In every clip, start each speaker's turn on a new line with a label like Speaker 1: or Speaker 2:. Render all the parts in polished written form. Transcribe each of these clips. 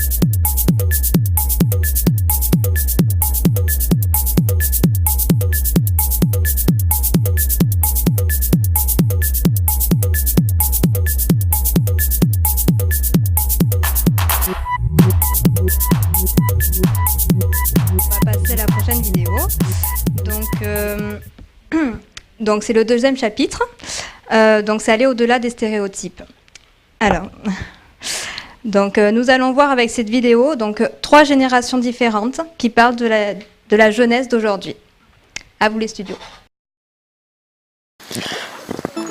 Speaker 1: On va passer à la prochaine vidéo. Donc c'est le deuxième chapitre. Donc c'est aller au-delà des stéréotypes. Alors, nous allons voir avec cette vidéo 3 générations différentes qui parlent de la jeunesse d'aujourd'hui. À vous les studios.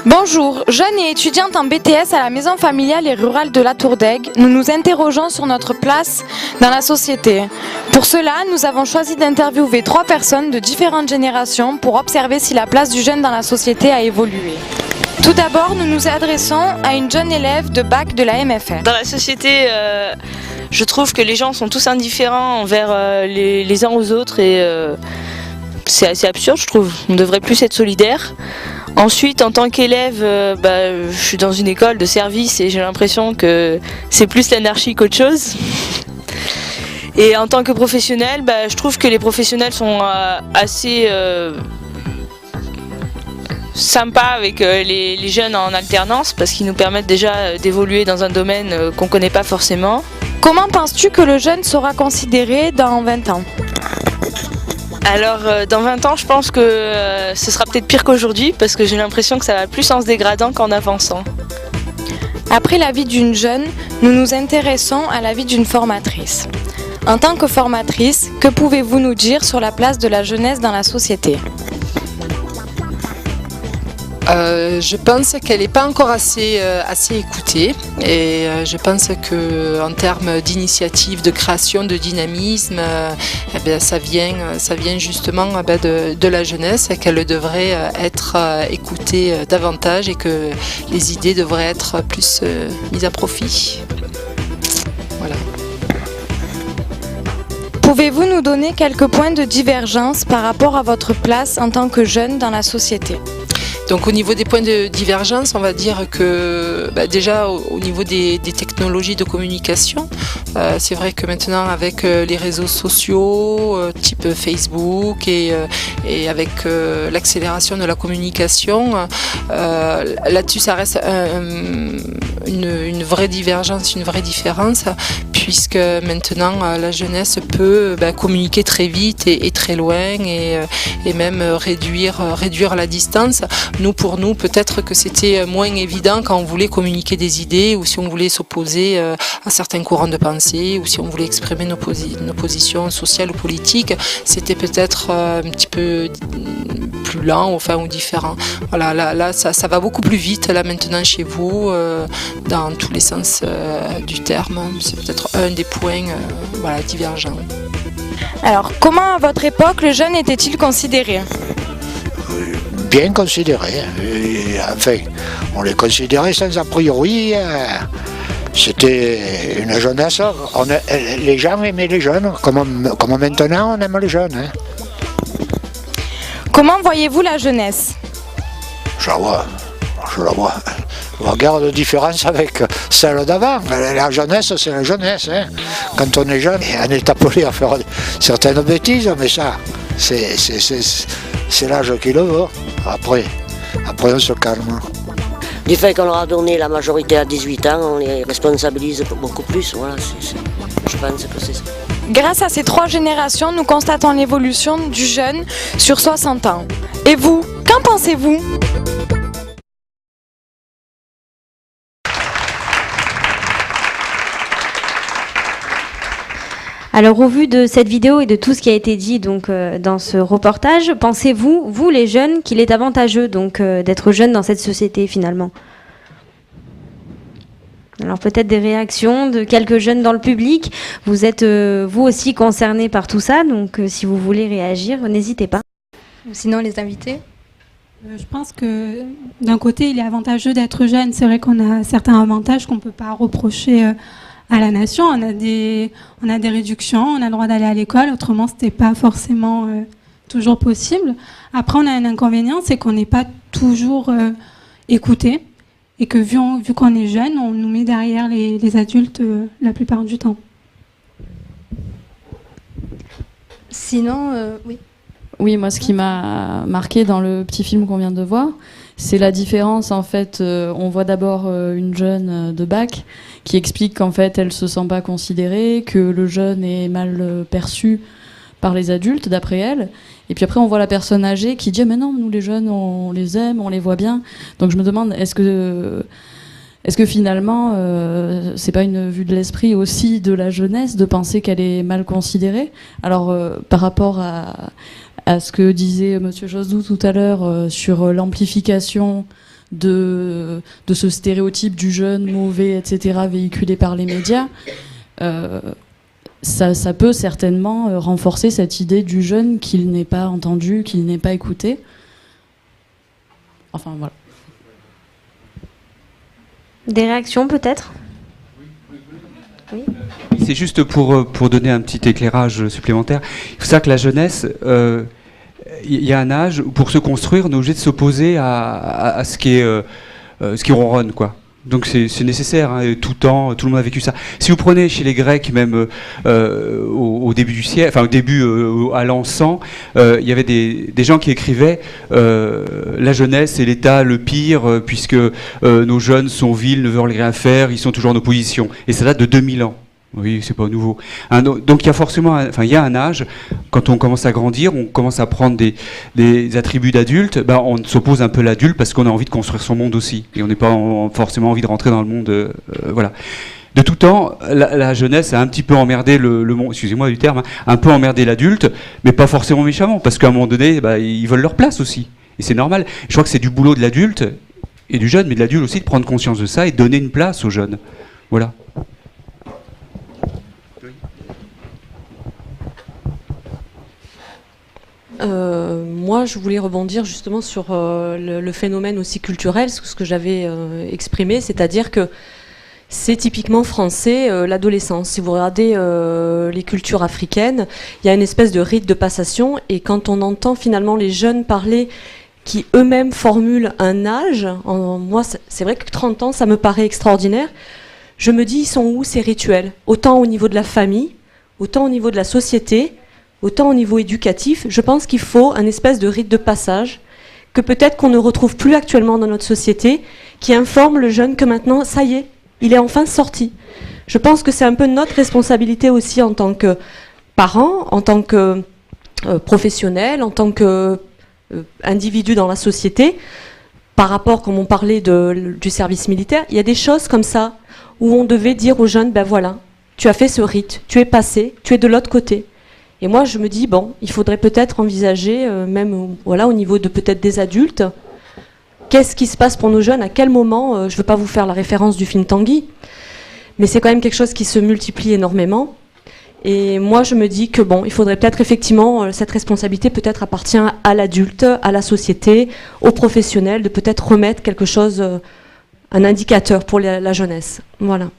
Speaker 2: Bonjour, jeune et étudiante en BTS à la maison familiale et rurale de la Tour d'Aigle, nous nous interrogeons sur notre place dans la société. Pour cela, nous avons choisi d'interviewer 3 personnes de différentes générations pour observer si la place du jeune dans la société a évolué. Tout d'abord, nous nous adressons à une jeune élève de bac de la MFR.
Speaker 3: Dans la société, je trouve que les gens sont tous indifférents envers les uns aux autres et c'est assez absurde, je trouve. On devrait plus être solidaires. Ensuite, en tant qu'élève, je suis dans une école de service et j'ai l'impression que c'est plus l'anarchie qu'autre chose. Et en tant que professionnel, je trouve que les professionnels sont assez sympas avec les jeunes en alternance parce qu'ils nous permettent déjà d'évoluer dans un domaine qu'on ne connaît pas forcément.
Speaker 2: Comment penses-tu que le jeune sera considéré dans 20 ans ?
Speaker 3: Alors dans 20 ans, je pense que ce sera peut-être pire qu'aujourd'hui parce que j'ai l'impression que ça va plus en se dégradant qu'en avançant.
Speaker 2: Après la vie d'une jeune, nous nous intéressons à la vie d'une formatrice. En tant que formatrice, que pouvez-vous nous dire sur la place de la jeunesse dans la société ?
Speaker 4: Je pense qu'elle n'est pas encore assez écoutée et je pense qu'en termes d'initiative, de création, de dynamisme, ça vient justement de la jeunesse et qu'elle devrait être écoutée davantage et que les idées devraient être plus mises à profit. Voilà.
Speaker 2: Pouvez-vous nous donner quelques points de divergence par rapport à votre place en tant que jeune dans la société ?
Speaker 4: Donc au niveau des points de divergence, on va dire que déjà au niveau des technologies de communication, c'est vrai que maintenant avec les réseaux sociaux type Facebook et avec l'accélération de la communication, là-dessus ça reste une vraie divergence, une vraie différence, puisque maintenant la jeunesse peut communiquer très vite et très loin et même réduire la distance. Pour nous, peut-être que c'était moins évident quand on voulait communiquer des idées ou si on voulait s'opposer à certains courants de pensée ou si on voulait exprimer nos positions sociales ou politiques. C'était peut-être un petit peu plus lent ou différent. Voilà, là ça va beaucoup plus vite là maintenant chez vous, dans tous les sens du terme. C'est peut-être un des points divergents.
Speaker 2: Alors, comment à votre époque le jeune était-il considéré ?
Speaker 5: Bien considérés. Enfin, on les considérait sans a priori. C'était une jeunesse. Les gens aimaient les jeunes, comme maintenant on aime les jeunes.
Speaker 2: Comment voyez-vous la jeunesse ?
Speaker 5: Je la vois. Regarde la différence avec celle d'avant. La jeunesse, c'est la jeunesse. Quand on est jeune, on est appelé à faire certaines bêtises, mais ça, c'est l'âge qui le veut. Après on se calme.
Speaker 6: Du fait qu'on leur a donné la majorité à 18 ans, on les responsabilise beaucoup plus. Voilà, je pense que c'est ça.
Speaker 2: Grâce à ces 3 générations, nous constatons l'évolution du jeune sur 60 ans. Et vous, qu'en pensez-vous ?
Speaker 1: Alors au vu de cette vidéo et de tout ce qui a été dit dans ce reportage, pensez-vous, vous les jeunes, qu'il est avantageux d'être jeune dans cette société finalement ? Alors peut-être des réactions de quelques jeunes dans le public. Vous êtes vous aussi concernés par tout ça, donc si vous voulez réagir, n'hésitez pas. Sinon les invités ?
Speaker 7: Je pense que d'un côté il est avantageux d'être jeune. C'est vrai qu'on a certains avantages qu'on ne peut pas reprocher à la nation. On a des réductions, on a le droit d'aller à l'école, autrement c'était pas forcément toujours possible. Après on a un inconvénient, c'est qu'on n'est pas toujours écouté et que vu qu'on est jeune, on nous met derrière les adultes la plupart du temps.
Speaker 1: Sinon, oui.
Speaker 8: Oui, moi, ce qui m'a marqué dans le petit film qu'on vient de voir, c'est la différence. En fait, on voit d'abord une jeune de bac qui explique qu'en fait, elle se sent pas considérée, que le jeune est mal perçu par les adultes, d'après elle. Et puis après, on voit la personne âgée qui dit « Mais non, nous, les jeunes, on les aime, on les voit bien. » Donc je me demande, est-ce que finalement, c'est pas une vue de l'esprit aussi de la jeunesse de penser qu'elle est mal considérée? Alors, par rapport à ce que disait Monsieur Josdou tout à l'heure sur l'amplification de ce stéréotype du jeune mauvais, etc., véhiculé par les médias, ça peut certainement renforcer cette idée du jeune qu'il n'est pas entendu, qu'il n'est pas écouté. Enfin, voilà.
Speaker 9: Des réactions peut-être? Oui.
Speaker 10: C'est juste pour donner un petit éclairage supplémentaire. Il faut savoir que la jeunesse, il y a un âge où pour se construire, on est obligé de s'opposer à ce qui ronronne, quoi. Donc c'est nécessaire, hein, tout le monde a vécu ça. Si vous prenez chez les Grecs, même au début du siècle, enfin au début à l'an 100, il y avait des gens qui écrivaient la jeunesse est l'état le pire puisque nos jeunes sont vils, ne veulent rien faire, ils sont toujours en opposition. Et ça date de 2000 ans. Oui, c'est pas nouveau. Donc il y a forcément, il y a un âge, quand on commence à grandir, on commence à prendre des attributs d'adulte, on s'oppose un peu à l'adulte parce qu'on a envie de construire son monde aussi. Et on n'est pas forcément envie de rentrer dans le monde. Voilà. De tout temps, la jeunesse a un petit peu emmerdé le monde, excusez-moi du terme, hein, un peu emmerdé l'adulte, mais pas forcément méchamment, parce qu'à un moment donné, ils veulent leur place aussi. Et c'est normal. Je crois que c'est du boulot de l'adulte et du jeune, mais de l'adulte aussi de prendre conscience de ça et de donner une place aux jeunes. Voilà.
Speaker 11: Moi, je voulais rebondir justement sur le phénomène aussi culturel, ce que j'avais exprimé, c'est-à-dire que c'est typiquement français, l'adolescence. Si vous regardez les cultures africaines, il y a une espèce de rite de passation, et quand on entend finalement les jeunes parler qui eux-mêmes formulent un âge, moi, c'est vrai que 30 ans, ça me paraît extraordinaire. Je me dis, ils sont où ces rituels? Autant au niveau de la famille, autant au niveau de la société, autant au niveau éducatif. Je pense qu'il faut un espèce de rite de passage que peut-être qu'on ne retrouve plus actuellement dans notre société, qui informe le jeune que maintenant, ça y est, il est enfin sorti. Je pense que c'est un peu notre responsabilité aussi en tant que parents, en tant que professionnels, en tant que individus dans la société, par rapport, comme on parlait du service militaire, il y a des choses comme ça où on devait dire aux jeunes, ben voilà, tu as fait ce rite, tu es passé, tu es de l'autre côté. Et moi, je me dis, bon, il faudrait peut-être envisager, même voilà, au niveau de peut-être des adultes, qu'est-ce qui se passe pour nos jeunes, à quel moment, je ne veux pas vous faire la référence du film Tanguy, mais c'est quand même quelque chose qui se multiplie énormément. Et moi, je me dis que bon, il faudrait peut-être effectivement, cette responsabilité peut-être appartient à l'adulte, à la société, aux professionnels, de peut-être remettre quelque chose, un indicateur pour la jeunesse. Voilà.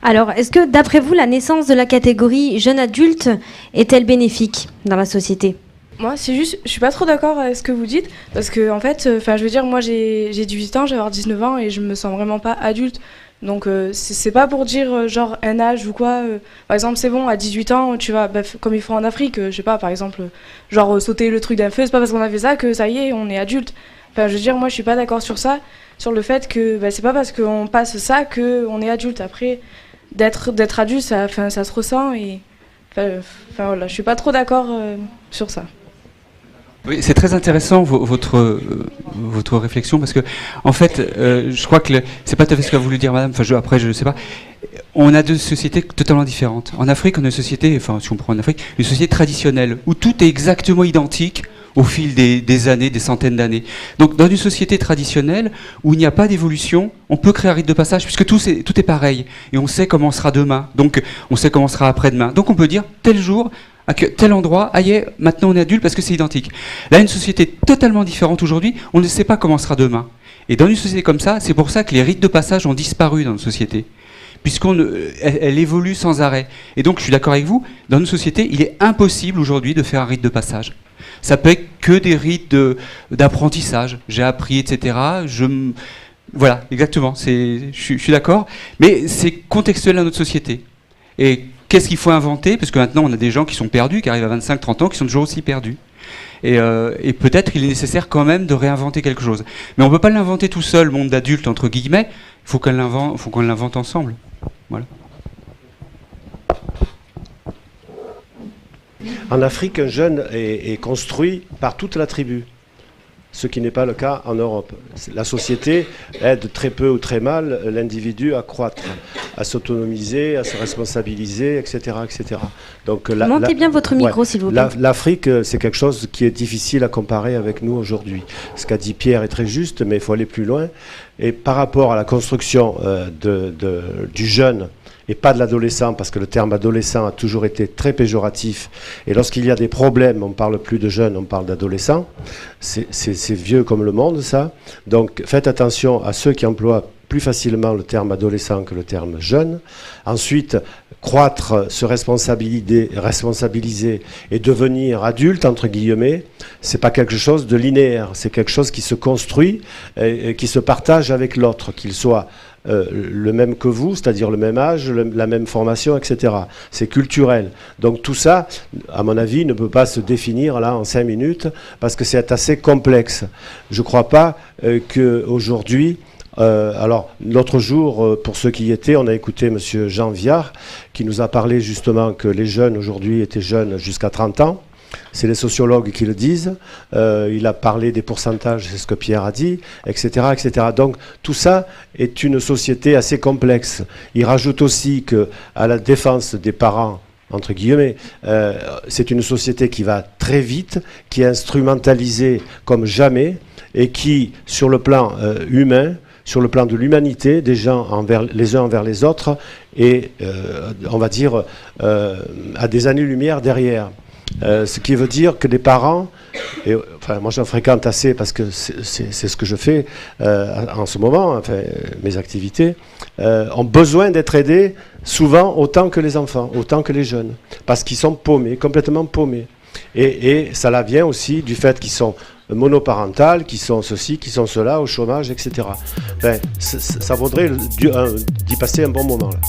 Speaker 9: Alors, est-ce que, d'après vous, la naissance de la catégorie jeune adulte est-elle bénéfique dans la société?
Speaker 12: Moi, c'est juste, je suis pas trop d'accord avec ce que vous dites, parce que en fait, je veux dire, moi j'ai 18 ans, je vais avoir 19 ans et je me sens vraiment pas adulte. Donc c'est pas pour dire genre un âge ou quoi. Par exemple, c'est bon, à 18 ans, tu vas, comme ils font en Afrique, je sais pas, par exemple, genre sauter le truc d'un feu, c'est pas parce qu'on a fait ça que ça y est, on est adulte. Enfin, je veux dire, moi je suis pas d'accord sur ça, sur le fait que c'est pas parce qu'on passe ça qu'on est adulte. Après, d'être adulte, ça se ressent et voilà, je suis pas trop d'accord sur ça.
Speaker 10: Oui, c'est très intéressant votre réflexion parce que en fait, je crois que c'est pas tout à fait ce qu'a voulu dire Madame. Après, je sais pas. On a deux sociétés totalement différentes. En Afrique, on a une société, si on prend en Afrique, une société traditionnelle où tout est exactement identique au fil des années, des centaines d'années. Donc, dans une société traditionnelle où il n'y a pas d'évolution, on peut créer un rite de passage puisque tout est pareil et on sait comment on sera demain. Donc, on sait comment on sera après-demain. Donc, on peut dire tel jour. À tel endroit, maintenant on est adulte parce que c'est identique. Là, une société totalement différente aujourd'hui, on ne sait pas comment sera demain. Et dans une société comme ça, c'est pour ça que les rites de passage ont disparu dans notre société, puisqu'elle évolue sans arrêt. Et donc, je suis d'accord avec vous, dans une société, il est impossible aujourd'hui de faire un rite de passage. Ça peut être que des rites d'apprentissage. J'ai appris, etc. Voilà, exactement. Je suis d'accord. Mais c'est contextuel à notre société. Et qu'est-ce qu'il faut inventer, parce que maintenant on a des gens qui sont perdus, qui arrivent à 25-30 ans, qui sont toujours aussi perdus. Et peut-être qu'il est nécessaire quand même de réinventer quelque chose. Mais on ne peut pas l'inventer tout seul, le monde d'adulte, entre guillemets. Il faut qu'on l'invente ensemble. Voilà.
Speaker 13: En Afrique, un jeune est construit par toute la tribu, ce qui n'est pas le cas en Europe. La société aide très peu ou très mal l'individu à croître, à s'autonomiser, à se responsabiliser, etc. etc. Donc,
Speaker 9: montez bien votre micro, s'il vous plaît.
Speaker 13: L'Afrique, c'est quelque chose qui est difficile à comparer avec nous aujourd'hui. Ce qu'a dit Pierre est très juste, mais il faut aller plus loin. Et par rapport à la construction du jeune, et pas de l'adolescent, parce que le terme adolescent a toujours été très péjoratif. Et lorsqu'il y a des problèmes, on ne parle plus de jeunes, on parle d'adolescents. C'est vieux comme le monde, ça. Donc faites attention à ceux qui emploient plus facilement le terme adolescent que le terme jeune. Ensuite, croître, se responsabiliser et devenir adulte, entre guillemets, c'est pas quelque chose de linéaire. C'est quelque chose qui se construit et qui se partage avec l'autre, qu'il soit le même que vous, c'est-à-dire le même âge, la même formation, etc. C'est culturel. Donc tout ça, à mon avis, ne peut pas se définir là en 5 minutes parce que c'est assez complexe. Je ne crois pas qu'aujourd'hui... alors, l'autre jour, pour ceux qui y étaient, on a écouté M. Jean Viard qui nous a parlé justement que les jeunes aujourd'hui étaient jeunes jusqu'à 30 ans. C'est les sociologues qui le disent. Il a parlé des pourcentages, c'est ce que Pierre a dit, etc., etc. Donc tout ça est une société assez complexe. Il rajoute aussi qu'à la défense des parents, entre guillemets, c'est une société qui va très vite, qui est instrumentalisée comme jamais et qui, sur le plan humain, sur le plan de l'humanité, des gens les uns envers les autres, et on va dire à des années-lumière derrière. Ce qui veut dire que les parents, et, enfin, moi j'en fréquente assez parce que c'est ce que je fais en ce moment, enfin, mes activités, ont besoin d'être aidés souvent autant que les enfants, autant que les jeunes, parce qu'ils sont paumés, complètement paumés. Et ça vient aussi du fait qu'ils sont monoparentales, qui sont ceci, qui sont cela, au chômage, etc. Enfin, ça vaudrait d'y passer un bon moment là.